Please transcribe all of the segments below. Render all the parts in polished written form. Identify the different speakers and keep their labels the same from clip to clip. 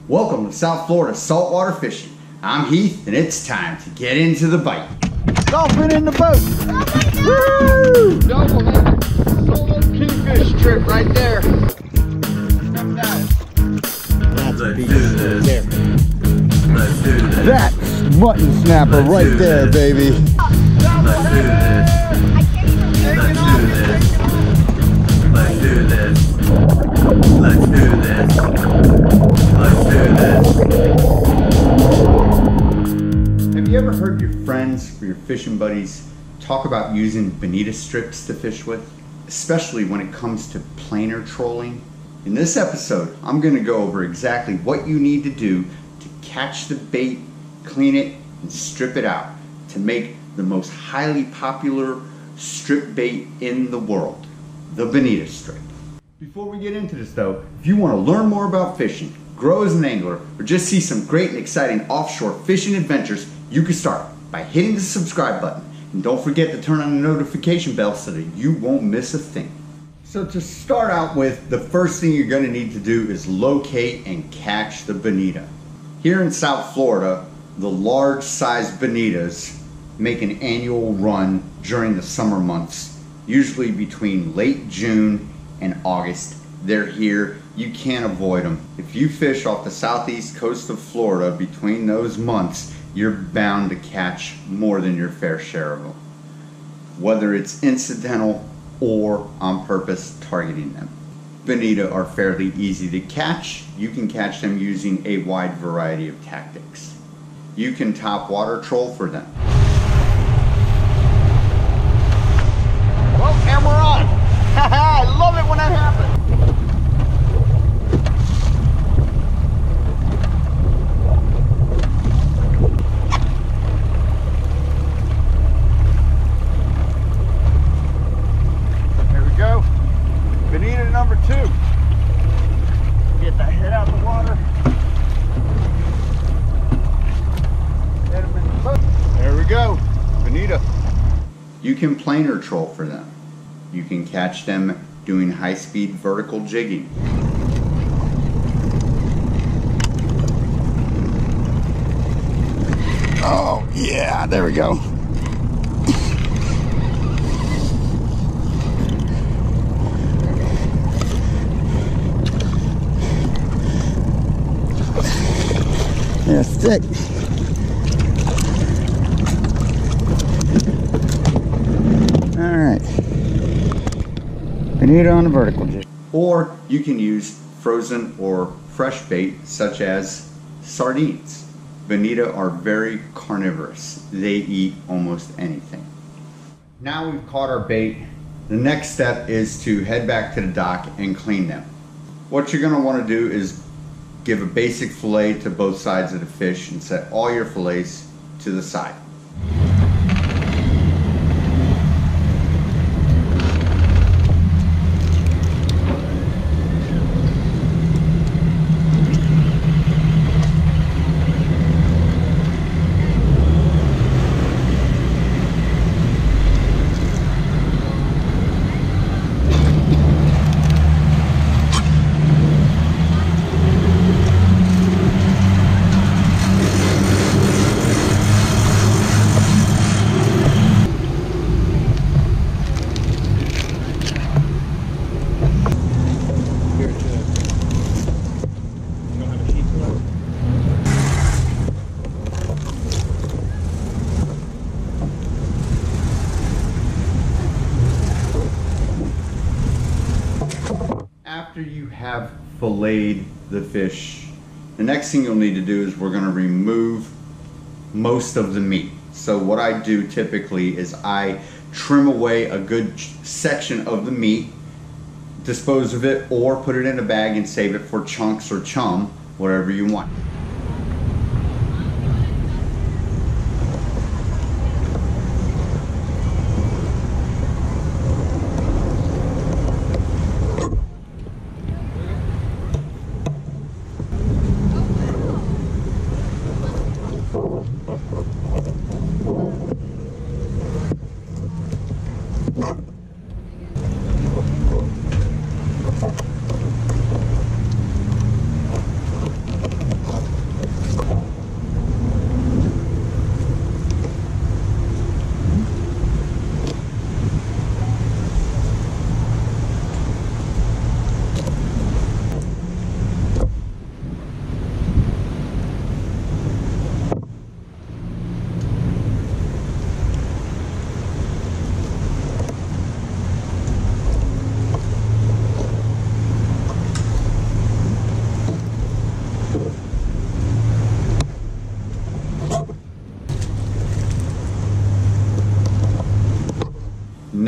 Speaker 1: Welcome to South Florida saltwater fishing. I'm Heath, and it's time to get into the bite.
Speaker 2: Dolphin in the boat!
Speaker 3: Woo! Double headed solo kingfish strip right there.
Speaker 2: That's
Speaker 4: Let's do this.
Speaker 2: there.
Speaker 4: Let's do this.
Speaker 2: That's mutton snapper
Speaker 4: Let's
Speaker 2: right
Speaker 4: do
Speaker 2: there,
Speaker 4: this.
Speaker 2: baby.
Speaker 4: Let's do this. Let's do this. Let's do this. Let's do this. Let's do this.
Speaker 1: Have you ever heard your friends or your fishing buddies talk about using bonita strips to fish with? Especially when it comes to planer trolling? In this episode, I'm going to go over exactly what you need to do to catch the bait, clean it, and strip it out to make the most highly popular strip bait in the world, the bonita strip. Before we get into this though, if you want to learn more about fishing, grow as an angler, or just see some great and exciting offshore fishing adventures, you can start by hitting the subscribe button. And don't forget to turn on the notification bell so that you won't miss a thing. So to start out with, the first thing you're going to need to do is locate and catch the bonita. Here in South Florida, the large sized bonitas make an annual run during the summer months, usually between late June and August. They're here, you can't avoid them. If you fish off the southeast coast of Florida between those months, you're bound to catch more than your fair share of them, whether it's incidental or on purpose targeting them. Bonita are fairly easy to catch. You can catch them using a wide variety of tactics. You can top water troll for them.
Speaker 3: Well, and we're on. I love it when that happens. There we go. Bonita number 2. Get the head out of the water. Head him in the boat. There we go. Bonita.
Speaker 1: You can planer troll for them. You can catch them doing high-speed vertical jigging.
Speaker 2: Oh, yeah, there we go. Yeah, stick. All right. Bonita on the vertical jig.
Speaker 1: Or you can use frozen or fresh bait such as sardines. Bonita are very carnivorous. They eat almost anything. Now we've caught our bait, the next step is to head back to the dock and clean them. What you're going to want to do is give a basic fillet to both sides of the fish and set all your fillets to the side. After you have filleted the fish, the next thing you'll need to do is we're going to remove most of the meat. So what I do typically is I trim away a good section of the meat, dispose of it, or put it in a bag and save it for chunks or chum, whatever you want.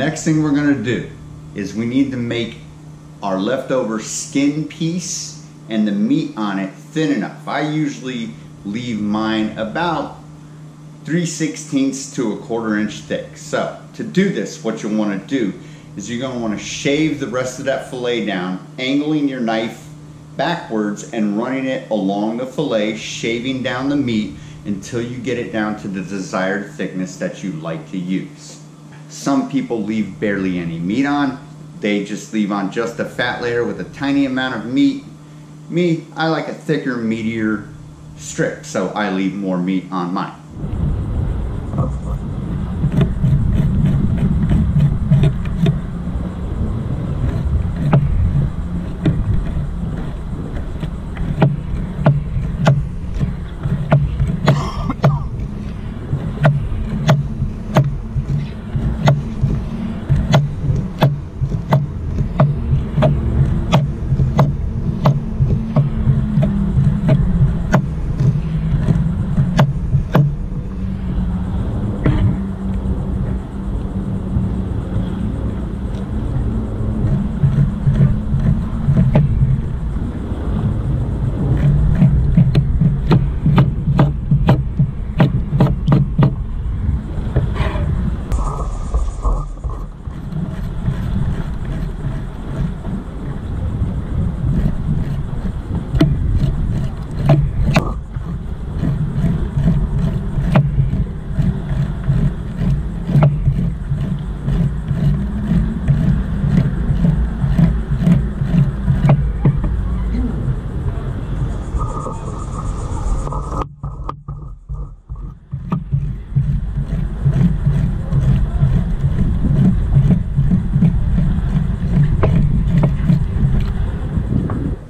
Speaker 1: next thing we're going to do is we need to make our leftover skin piece and the meat on it thin enough. I usually leave mine about 3/16 to a 1/4 inch thick. So to do this, what you'll want to do is you're going to want to shave the rest of that fillet down, angling your knife backwards and running it along the fillet, shaving down the meat until you get it down to the desired thickness that you like to use. Some people leave barely any meat on. They just leave on just a fat layer with a tiny amount of meat. Me, I like a thicker, meatier strip, so I leave more meat on mine.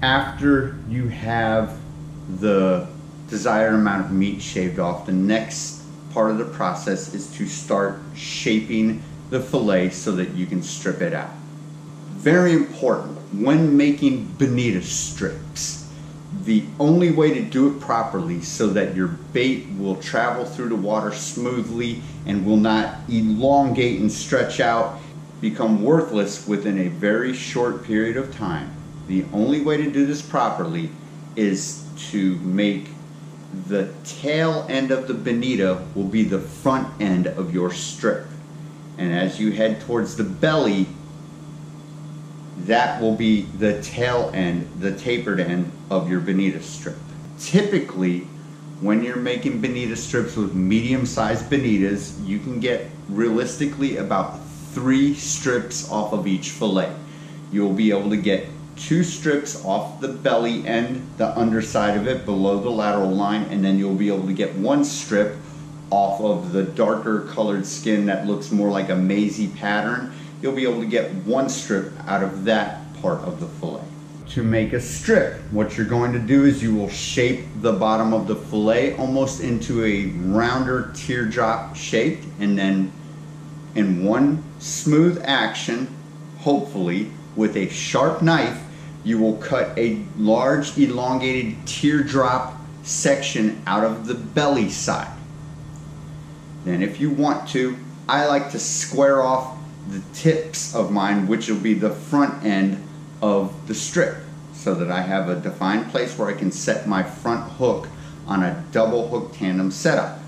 Speaker 1: After you have the desired amount of meat shaved off, the next part of the process is to start shaping the fillet so that you can strip it out. Very important when making bonita strips. The only way to do it properly so that your bait will travel through the water smoothly and will not elongate and stretch out, become worthless within a very short period of time. The only way to do this properly is to make the tail end of the bonita will be the front end of your strip. And as you head towards the belly, that will be the tail end, the tapered end of your bonita strip. Typically, when you're making bonita strips with medium-sized bonitas, you can get realistically about 3 strips off of each fillet. You'll be able to get 2 strips off the belly end, the underside of it below the lateral line, and then you'll be able to get 1 strip off of the darker colored skin that looks more like a mazy pattern. You'll be able to get 1 strip out of that part of the fillet. To make a strip, what you're going to do is you will shape the bottom of the fillet almost into a rounder teardrop shape, and then in one smooth action, hopefully with a sharp knife, you will cut a large elongated teardrop section out of the belly side. Then if you want to, I like to square off the tips of mine, which will be the front end of the strip, so that I have a defined place where I can set my front hook on a double hook tandem setup.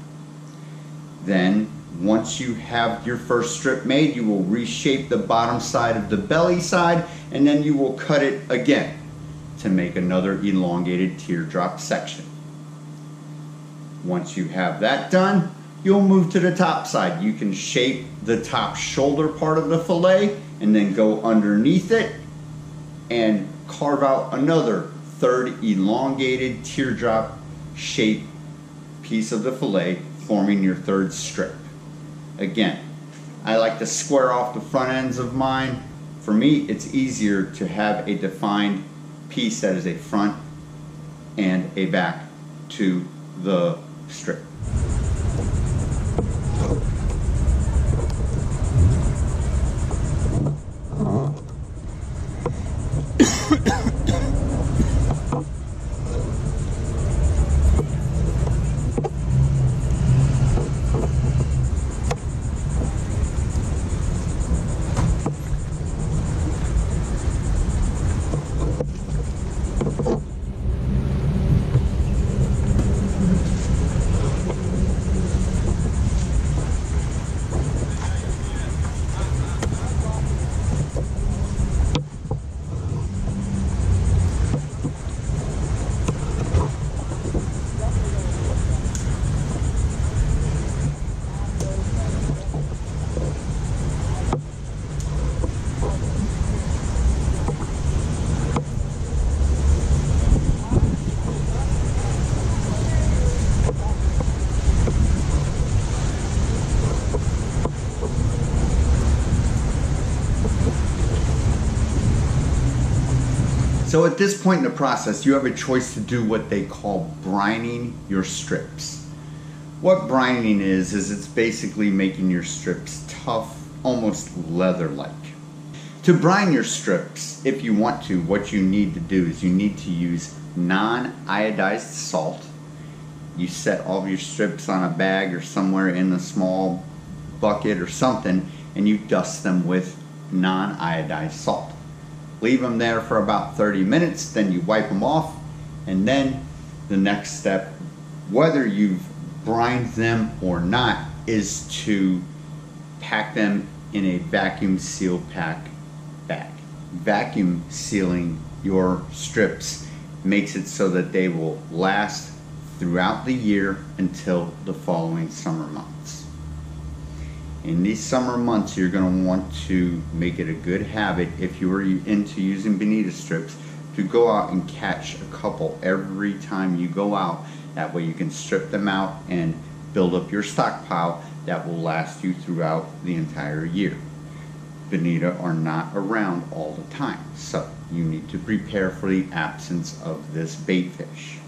Speaker 1: Then once you have your first strip made, you will reshape the bottom side of the belly side, and then you will cut it again to make another elongated teardrop section. Once you have that done, you'll move to the top side. You can shape the top shoulder part of the fillet and then go underneath it and carve out another third elongated teardrop shaped piece of the fillet, forming your third strip. Again, I like to square off the front ends of mine. For me, it's easier to have a defined piece that is a front and a back to the strip. So at this point in the process, you have a choice to do what they call brining your strips. What brining is it's basically making your strips tough, almost leather-like. To brine your strips, if you want to, what you need to do is you need to use non-iodized salt. You set all of your strips on a bag or somewhere in a small bucket or something, and you dust them with non-iodized salt. Leave them there for about 30 minutes, then you wipe them off, and then the next step, whether you've brined them or not, is to pack them in a vacuum seal pack bag. Vacuum sealing your strips makes it so that they will last throughout the year until the following summer months. In these summer months, you're going to want to make it a good habit, if you are into using Bonita strips, to go out and catch a couple every time you go out. That way you can strip them out and build up your stockpile that will last you throughout the entire year. Bonita are not around all the time, so you need to prepare for the absence of this bait fish.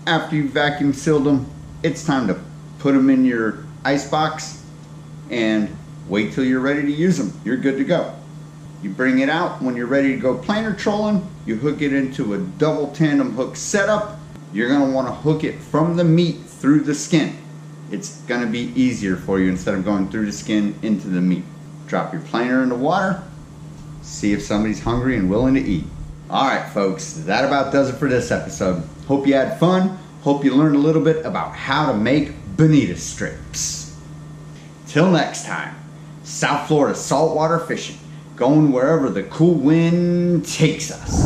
Speaker 1: After you vacuum sealed them, it's time to put them in your ice box and wait till you're ready to use them. You're good to go. You bring it out when you're ready to go planer trolling. You hook it into a double tandem hook setup. You're going to want to hook it from the meat through the skin. It's going to be easier for you instead of going through the skin into the meat. Drop your planer in the water. See if somebody's hungry and willing to eat. Alright folks, that about does it for this episode. Hope you had fun. Hope you learned a little bit about how to make Bonita strips. Till next time, South Florida saltwater fishing, going wherever the cool wind takes us.